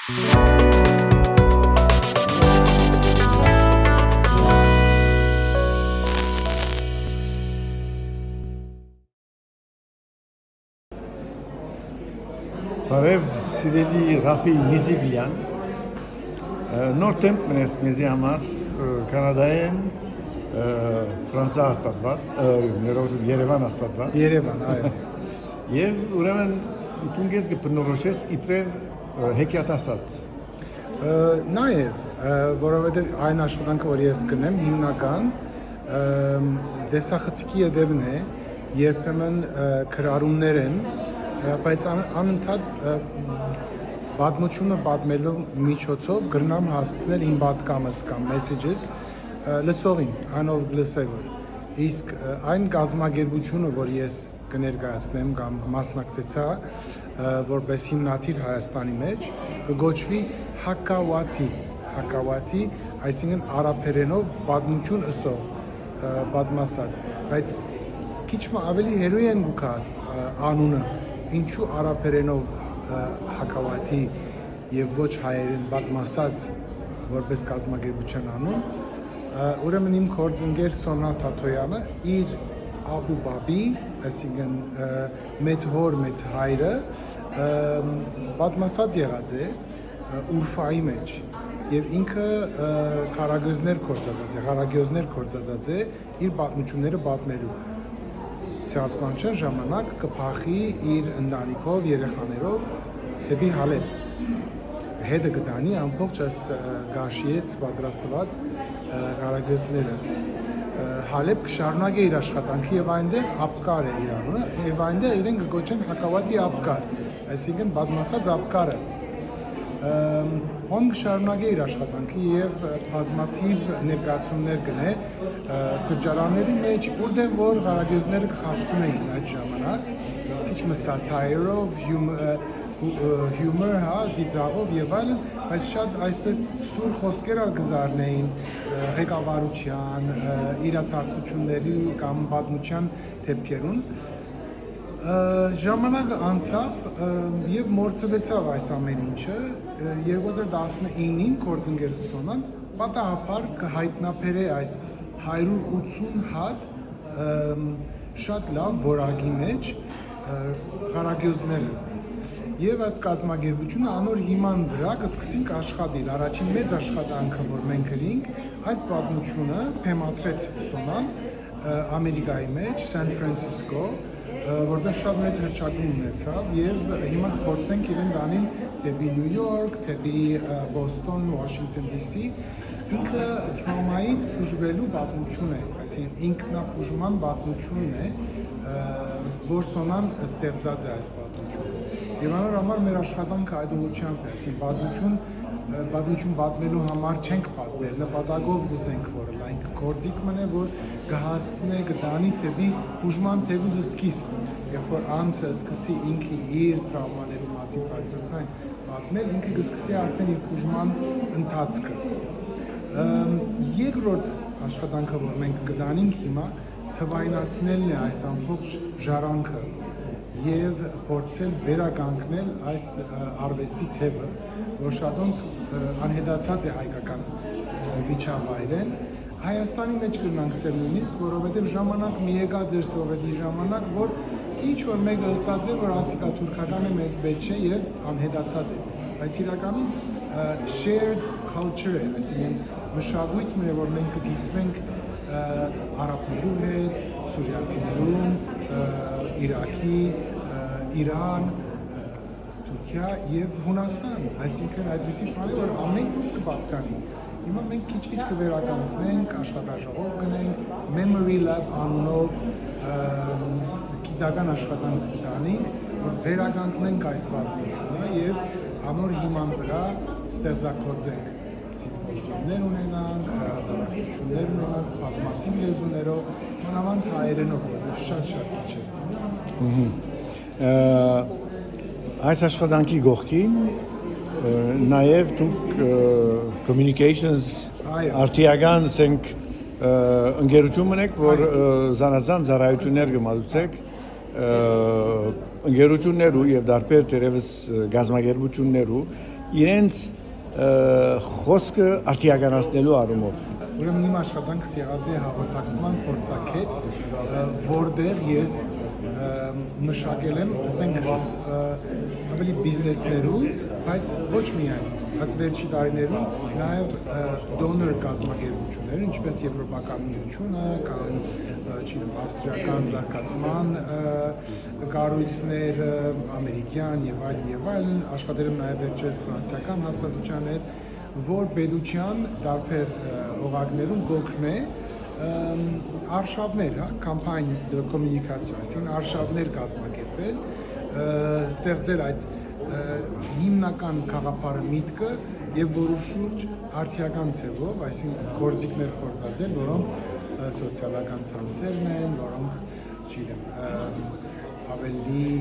Բարև սիրելի Ռաֆի Միզիգլյան, նոր տեմպ մնես մեզի համար Կանադայեն, Ֆրանսա հաստատված, Երևան հաստատված։ Երևան, այո։ Եվ ուրեմն դու ես կբնորոշես իբրև հեքիաթասաց։ Նաև, որովհետև այն աշխատանքը, որ ես կնեմ, հիմնական դեսախցիկի ետևն է, երբեմն քրարումներ են, բայց անընդհատ պատմությունը պատմելու միջոցով գրնամ հասցնել իմ պատկամս կամ messages լսողին, անով գլսեվոր։ Իսկ այն կազմակերպությունը, որ ես կներկայացնեմ կամ մասնակցեցա, որպես հիմնադիր Հայաստանի մեջ, կգոչվի Հակավատի, այսինքն արաբերենով պատմություն ըսող պատմասած, բայց քիչ ավելի հերոյ են գուքաս անունը, ինչու արաբերենով Հակավատի եւ ոչ հայերեն պատմասած որպես կազմակերպության անուն, ուրեմն իմ գործընկեր Սոնա Թաթոյանը իր Աբուբաբի, այսինքն մեծ հոր, մեծ հայրը պատմասած եղած է Ուրֆայի մեջ եւ ինքը քարագյուզներ կործածած է իր պատմությունները պատմելու ցեղասպանության ժամանակ կփախի իր ընտանիքով, երեխաներով դեպի Հալեբ հետը գտանի ամբողջ այս գաշիից պատրաստված քարագյուզները Հալեբ կշարունակի իր աշխատանքը եւ այնտեղ Աբկար է իր անունը եւ այնտեղ իրեն կգոչեն Հակավատի Աբկար, այսինքն պատմասած Աբկարը Հոն կշարունակի իր աշխատանքը եւ բազմաթիվ ներկայացումներ կնե սրճարանների մեջ, որտեղ որ քարագյուզները կխաղցնեին այդ ժամանակ, քիչ սաթայրով, հյումոր, ծիծաղով եւ այլն, բայց շատ այսպես սուր խոսքեր կզարնեին ղեկավարության, իրադարձությունների կամ պատմության դեպքերուն Ժամանակը անցավ եւ մորցվեցավ այս ամեն ինչը 2019-ին գործընկեր Սոնան պատահաբար կհայտնաբերե այս 180 հատ շատ լավ որակի մեջ քարագյուզները եւ այս կազմակերպությունը անոր հիման վրա կսկսենք աշխատել առաջին մեծ աշխատանքը որ մենք կրինք այս պատմությունը փեմատրեց Սոնան Ամերիկայի մեջ Սան Ֆրանցիսկո որտեղ շատ մեծ հռչակում ունեցավ եւ հիմա կփորձենք իրեն դանին դեպի Նյու Յորք, դեպի Բոստոն, Վաշինգտոն DC ինքը տրամայից բուժվելու պատմություն է, այսինքն ինքնաբուժման պատմությունն է, որ Սոնան ստեղծած է այս պատմությունը։ Եվ անոր համար մեր աշխատանքը այդ ուղղությամբ է, այսինքն պատմություն պատմելու համար չենք պատմել, նպատակով գուզենք որ լայնք գործիք մնե որ կհասցնե կդանի դեպի բուժման թեգուզը սկիզբ, երբ որ անձը սկսի ինքը իր տրավմաների մասին բարձրացան պատմել, ինքը կսկսի արդեն իր բուժման ընթացքը։ Երկրորդ աշխատանքը որ մենք կդանենք հիմա թվայնացնելն է այս ամբողջ ժառանգը եւ փորձել վերականգնել այս արվեստի ձևը, որ շատոնց անհետացած է հայկական միջավայրեն, Հայաստանի մեջ կնանքսել նույնիսկ, որովհետեւ ժամանակ մի եկած էր սովետի ժամանակ, որ ինչ որ մեկը ասած է, որ ասիկա թուրքական է մեզ պետք չէ եւ անհետացած է, բայց իրականում shared culture է, այսինքն մշակույթն է, որ մենք կգիսվենք արաբներու հետ, սուրիացիներուն, Իրաքի, Իրան, Թուրքիա եւ Հունաստան, այսինքն այդպիսի բաներ, որ ամեն ինչ կպասկանի։ Հիմա մենք քիչ-քիչ կվերականգնենք, աշխատաժողով գնենք, Memory Lab անունով գիտական աշխատանք կտանենք, որ վերականգնենք այս պատմությունը եւ անոր հիման վրա ստեղծագործենք սիմպոզիումներ ունենանք, հրատարակություններ ունենանք, բազմաթիվ լեզուներով, մանավանդ հայերենով, որտեղ շատ քիչ է։ Այս աշխատանքի գողքին նաև դուք communications արտիական ասենք ընկերություն ունեք, որ զանազան ծառայություններ կմատուցեք ընկերություններու եւ դարբեր դերևս գազམ-ագերբություններու իրենց խոսքը արտիականացնելու առումով։ Ուրեմն իմ աշխատանքս եղած է հաղորդակցման փորձագետ, որտեղ ես մշակել եմ, ասենք, ավելի բիզնեսներում, բայց ոչ միայն, բայց վերջի տարիներում նաև դոնոր կազմակերպություններ, ինչպես Եվրոպական միությունը կամ ավստրիական զարգացման կառույցներ, ամերիկյան եւ այլն, աշխատել եմ նաև վերջերս ֆրանսիական հաստատության հետ, որ պետության տարբեր օղակներում գոքն է արշավներ, կամպայն կոմունիկացիա, այսինքն արշավներ կազմակերպել, ստեղծել այդ հիմնական խաղապարը միտքը եւ որոշուչ արդիական ձևով, այսինքն գործիքներ կորցածել, որոնք սոցիալական ցանցերն են, որոնք, չգիտեմ, ավելի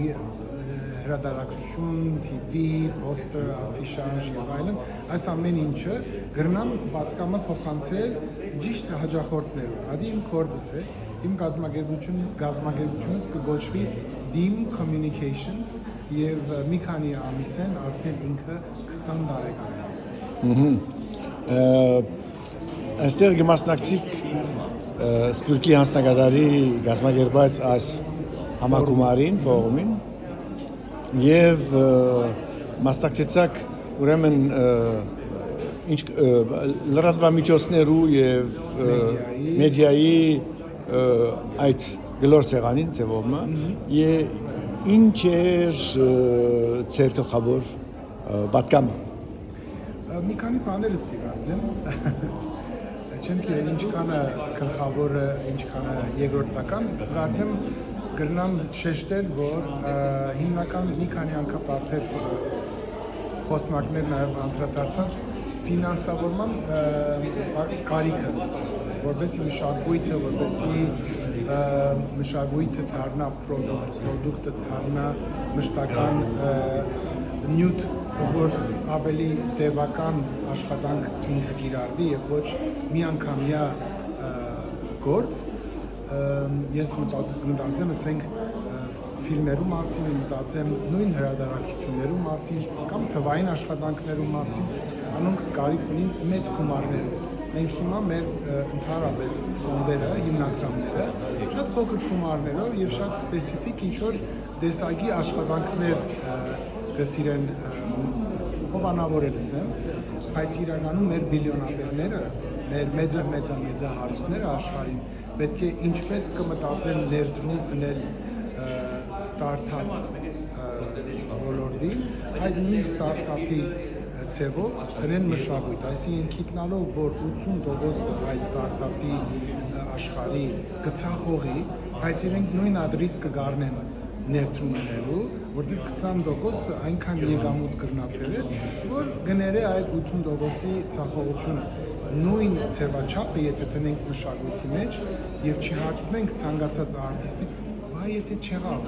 հրատարակություն, TV, poster, affichage եւ այլն, այս ամեն ինչը գրնամ պատկամը փոխանցել ճիշտ հաջախորդներով։ Ադի իմ կորձս է, իմ գազམ་ագերությունս կգոչվի Dim Communications եւ մի քանի ամիս են արդեն ինքը 20 տարեկան է։ Այստեղ կմասնակցիկ Սփյուռքի հանձնագետարի գազམ་ագերբած այս համագումարին, ֆորումին եւ մասնակցեցակ ուրեմն ինչ լրատվամիջոցներու եւ մեդիայի այդ գլոր սեղանին ծևոմը եւ ինչ էր ծեր գլխավոր պատկամը։ Մի քանի բաներ էի կարծեմ։ Չեմ գիտի ինչքանը գլխավորը, ինչքանը երկրորդական, կարծեմ գրնամ շեշտել, որ հիմնական մի քանի անգամ տարբեր խոսնակներ նաև անդրադարձան ֆինանսավորման կարիքը, որպեսզի մշակույթը, որպեսզի մշակույթը դառնա պրոդուկտը դառնա մշտական նյութ, որ ավելի տևական աշխատանք ինքը կիրառվի եւ ոչ միանգամյա գործ։ Ես մտածեմ, ասենք, ֆիլմերու մասին, մտածեմ նույն հրատարակություններու մասին կամ թվային աշխատանքներու մասին, անոնք կարիք ունին մեծ գումարներու։ Մենք հիմա մեր ընդհանրապես ֆոնդերը, հիմնադրամները շատ փոքր գումարներով եւ շատ սպეციფიկ ինչ-որ դեսագի աշխատանքներ կսիրեն հովանավորելս եմ, բայց իրականում մեր բիլիոնատերները, մեր մեծ հարուստները աշխարհին պետք է ինչպես կմտածեն ներդրում անել ստարտափ ոլորտին, այդ նույն ստարտափի ձևով գնեն մշակույթ, այսինքն գիտնալով, որ 80% այդ ստարտափի աշխարհի գծախողի, բայց իրենք նույն ադրիս կգառնեն ներդրում ունելու, որտեղ 20% այնքան եկամուտ կգնաբերել, որ գները այդ 80%-ի ցախողությունը նույն ձևաչափը եթե տնենք մշակույթի մեջ եւ չհարցնենք ցանկացած արտիստի, բայ եթե չեղավ,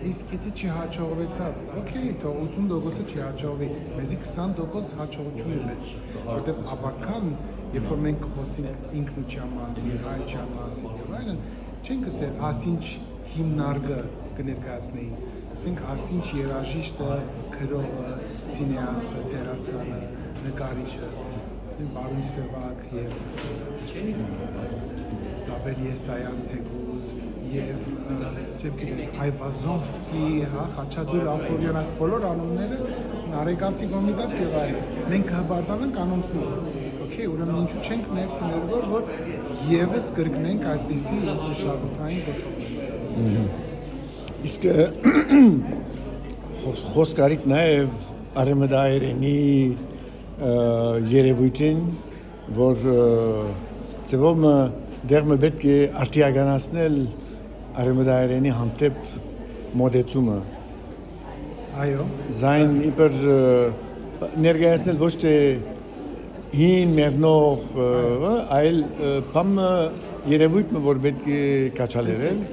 իսկ եթե չհաջողվեցավ, օքեյ, թող 80%-ը չհաջողվի, մեզի 20% հաջողություն է պետք, որտեղ ապական, երբ որ մենք խոսենք ինքնության մասին, հայության մասին եւ այլն, չենք ասել ասինչ հիմնարկը կներկայացնեին, ասենք ասինչ երաժիշտը, քրողը, սինեաստը, դերասանը, նկարիչը, Բարուն Սևակ եւ Զաբել Եսայան թեկուզ եւ չեմ գիտեմ Այվազովսկի, Խաչատուր Ամփորյան, այս բոլոր անունները Նարեկացի կոմիտաց եւ այլն։ Մենք հբարտանանք անոնցմով։ Okay, ուրեմն ինչու չենք ներդրել, որ եւս կրկնենք այդպիսի մշակութային գոտոներ։ Իսկ խոսքարիք նաեւ արեմդայերենի երևույթին, որ ծևոմը դեռ մը պետք է արտիականացնել արեմդայերենի հանդեպ մոդեցումը։ Այո։ Զայն իբր ներկայացնել ոչ թե հին մերնող, այլ բամը երևույթը, որ պետք է կաչալերել,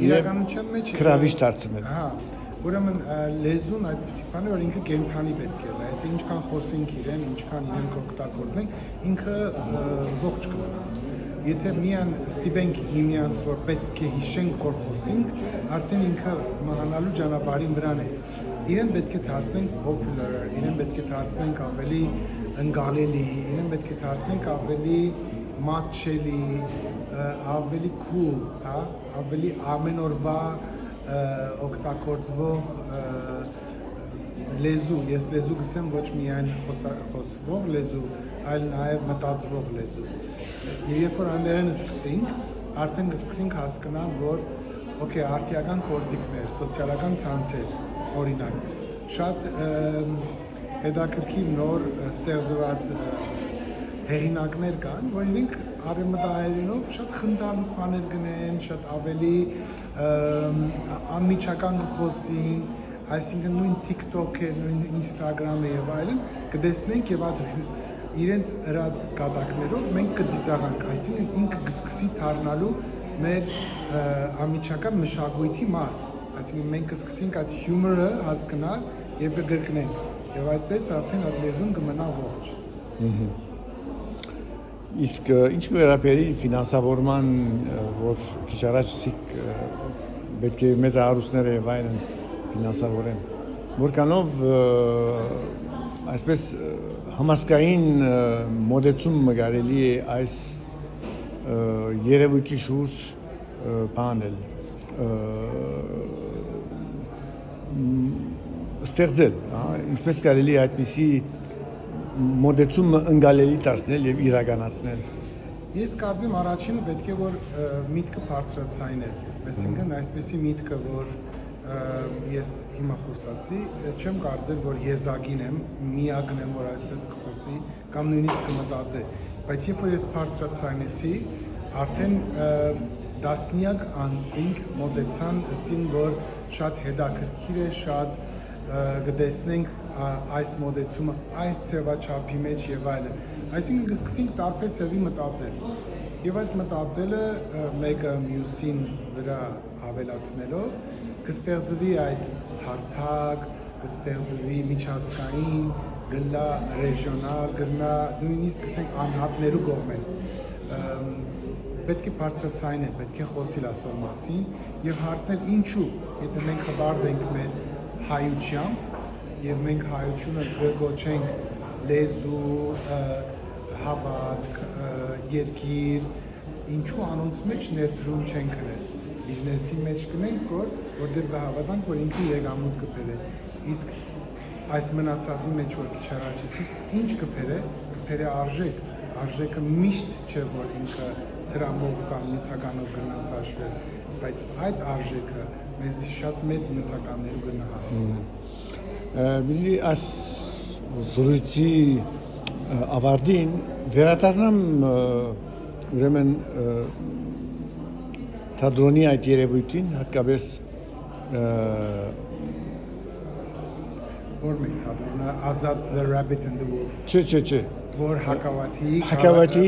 իրականության մեջ գրավիչ դարձնել։ Հա, ուրեմն լեզուն այդպիսի բան է, որ ինքը կենթանի պետք է, եթե ինչքան խոսենք իրեն, ինչքան իրեն կօգտագործենք, ինքը ողջ կմնա։ Եթե միան ստիպենք միմյանց, որ պետք է հիշենք, որ խոսենք, արդեն ինքը մահանալու ճանապարհին վրան է։ իրեն պետք է դարձնենք popular, իրեն պետք է դարձնենք ավելի ընկալելի, իրեն պետք է դարձնենք ավելի մատչելի, ավելի cool, հա, ավելի ամեն օրվա օգտագործվող լեզու, ես լեզու գսեմ ոչ միայն խոսվող լեզու, այլ նաև մտածվող լեզու։ Եվ երբ որ այնտեղն սկսենք, արդեն կսկսենք հասկանալ, որ օքեյ, արդիական գործիքներ, սոցիալական ցանցեր, օրինակ, շատ հետաքրքիր նոր ստեղծված հեղինակներ կան, որ իրենք արևմտահայերենով շատ խնդալու բաներ գնեն, շատ ավելի անմիջական խոսին, այսինքն նույն TikTok-ը, նույն Instagram-ը եւ այլն, կտեսնենք եւ այդ իրենց հրած կատակներով մենք կծիծաղանք, այսինքն ինքը կսկսի դառնալու մեր անմիջական մշակույթի մաս, այսինքն մենք կսկսենք այդ հյումորը հասկանալ եւ կգրկնենք եւ այդպես արդեն այդ լեզուն կմնա ողջ։ Իսկ ինչ կվերապերի ֆինանսավորման, որ քիչ առաջ պետք է մեծ հարուստները եւ այլն ֆինանսավորեն, որքանով այսպես համասկային մոդեցումը կարելի է այս երևույթի շուրջ բանել ստեղծել, ինչպես կարելի է այդպիսի մոդեցումը ընկալելի դարձնել եւ իրականացնել։ Ես կարծեմ առաջինը պետք է որ միտքը բարձրացնել, այսինքն այսպեսի միտքը, որ ես հիմա խոսացի, չեմ կարծել, որ եզակին եմ, միակն եմ, որ այսպես կխոսի կամ նույնիսկ կմտածի, բայց երբ որ ես բարձրացնեցի, արդեն դասնյակ անձինք մոտեցան, ասին, որ շատ հետաքրքիր է, շատ կտեսնենք այս մոդեցումը, այս ձևաչափի մեջ եւ այլն։ Այսինքն կսկսենք տարբեր ձևի մտածել։ Եվ այդ մտածելը մեկը մյուսին վրա ավելացնելով կստեղծվի այդ հարթակ, կստեղծվի միջազգային, գլա ռեժիոնալ, գտնա նույնիսկ ասենք անհատներու կողմեն։ Պետք է բարձրացնել, պետք է խոսել ասոր մասին եւ հարցնել ինչու, եթե մենք հբարդ ենք մեր հայությամբ եւ մենք հայությունը կգոչենք լեզու, հավատք, երկիր, ինչու անոնց մեջ ներդրում չենք գրել։ Բիզնեսի մեջ կնենք որտեղ կհավատանք, որ ինքը եկամուտ կբերե։ Իսկ այս մնացածի մեջ որ քիչ առաջացի, ինչ կբերե արժեք։ Արժեքը միշտ չէ որ ինքը դրամով կամ նյութականով գնաս հաշվել, բայց այդ արժեքը մեզ շատ մեծ նյութականներու գնա հասցնել։ Բիզի այս զրույցի ավարտին վերադառնամ ուրեմն թատրոնի այդ երևույթին, հատկապես որ մեկ թատրոնը Ազատ the Rabbit and the Wolf։ Չէ։ Որ հակավատի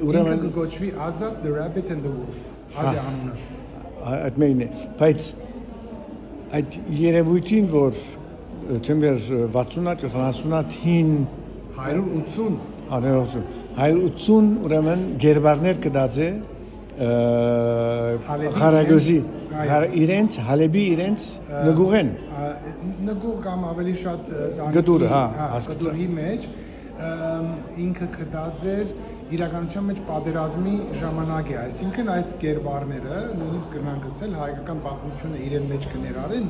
ուրեմն կգոչվի Ազատ the Rabbit and the Wolf։ Այդ անունը։ Այդ մերին է, բայց այդ երևույթին, որ չեմբեր 60-70-հին 180 ուրեմն գերբարներ կդածե Ղարագոզի իրենց հալեբի իրենց նգուղեն նգուղ կամ ավելի շատ գդուրի մեջ ինքը կդածեր իրականության մեջ պատերազմի ժամանակ է, այսինքն այս գերբարները նույնիսկ կրնան գսել հայկական պատմությունը իրեն մեջ կներառեն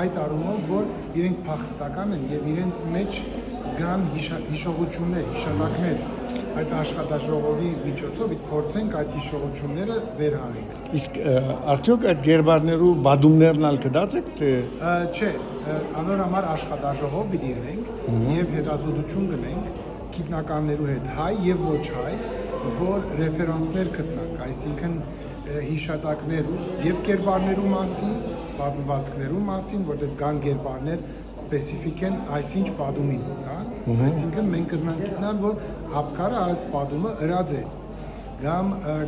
այդ առումով, որ իրենք փախստական են եւ իրենց մեջ կան հիշողություններ, հիշատակներ այդ աշխատաժողովի միջոցով փորձենք այդ հիշողությունները վերհանենք։ Իսկ արդյոք այդ գերբարներու բադումներն ալ կդածեք թե չէ, անոր համար աշխատաժողով պիտի ունենք եւ հետազոտություն կնենք գիտնականներու հետ հայ եւ ոչ հայ, որ ռեֆերանսներ գտնանք, այսինքն հիշատակներ եւ կերպարներու մասին, պատմվածքներու մասին, որտեղ կան կերպարներ սպეციფიկ են այսինչ պատումին, հա? Այսինքն մենք կրնանք գտնալ, որ ապկարը այս պատումը ըրած է, կամ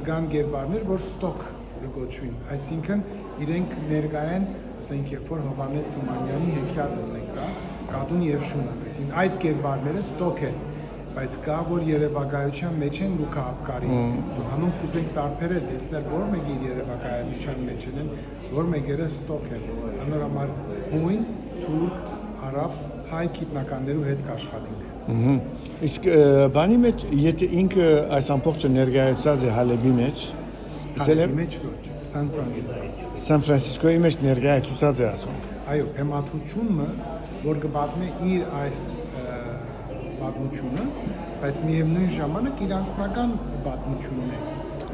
կան կերպարներ, որ ստոկ կգոչվին, այսինքն իրենք ներկա են, ասենք երբ որ Հովհաննես Թումանյանի հեքիաթը ասենք, հա? Կատուն եւ շունը, այսինքն այդ կերպարները ստոկ են, բայց կա որ երևակայության մեջ են ու կա ապկարին, անոնք կուզենք տարբերել, տեսնել որ մեկի երևակայության մեջ են, որ մեկերը ստոկ են, անոր համար հույն թուրք, արաբ, հայ գիտնականներու հետ կաշխատենք։ Իսկ բանի մեջ եթե ինքը այս ամբողջը ներկայացած է Հալեբի մեջ, Հալեբի մեջ ոչ, Սան Ֆրանցիսկո։ Սան Ֆրանցիսկոյի մեջ ներկայացած է ասում։ Այո, բեմադրությունը, որ կպատմի իր այս պատմությունը, բայց միևնույն ժամանակ իր անձնական պատմությունն է։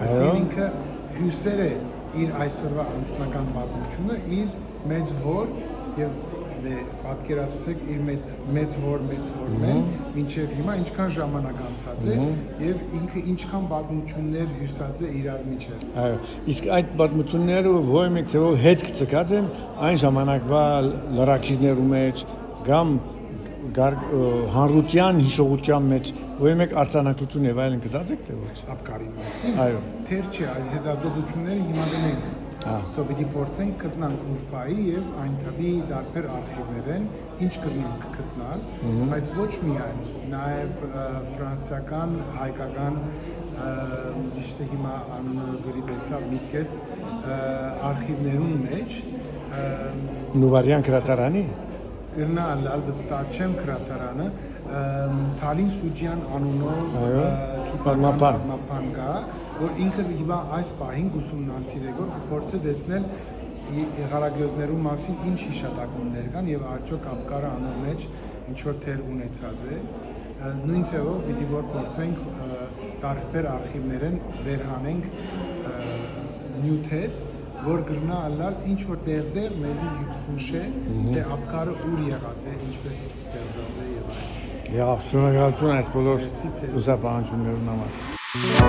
Այսինքն ինքը հյուսեր է իր այսօրվա անձնական պատմությունը, իր մեծ հոր եւ պատկերացուցեք իր մեծ հոր մեն մինչև հիմա ինչքան ժամանակ անցած է եւ ինքը ինչքան պատմություններ հյուսած է իրար միջև։ Այո, իսկ այդ պատմությունները ո՞ր մեկ ձևով հետ կցկած են այն ժամանակվա լրակիրներու մեջ կամ հանրության հիշողության մեջ ո՞ր մեկ արձանագրություն եւ այլն կդած եք թե ոչ։ Ապկարի մասին։ Այո։ Թեր չէ, այդ հետազոտությունները հիմա գնենք։ Սո պիտի փորձենք գտնանք Ուրֆայի եւ այնտեղի դարբեր արխիվներեն ինչ կրնանք գտնել, բայց ոչ միայն, նաեւ ֆրանսիական, հայկական ճիշտ է հիմա անունը գրի բեցավ միտքես արխիվներուն մեջ Նուվարյան գրադարանի Գրնալ վստահ չեմ գրադարանը Թալին Սուջյան անունով գիտական կա, որ ինքը հիմա այս պահին ուսումնասիրել է, որ փորձը տեսնել եղարագյոզներու մասին ինչ հիշատակումներ կան եւ արդյոք ապկարը անոր մեջ ինչ որ թեր ունեցած է նույն ձևով պիտի որ փորձենք տարբեր արխիվներեն վերհանենք նյութեր որ գրնա ալալ ինչ որ դերդեր մեզի հուշե թե ապկարը ուր եղած է ինչպես ստեղծած է եւ այլն։ Եվ շնորհակալություն այս բոլոր ուսապանություններուն համար։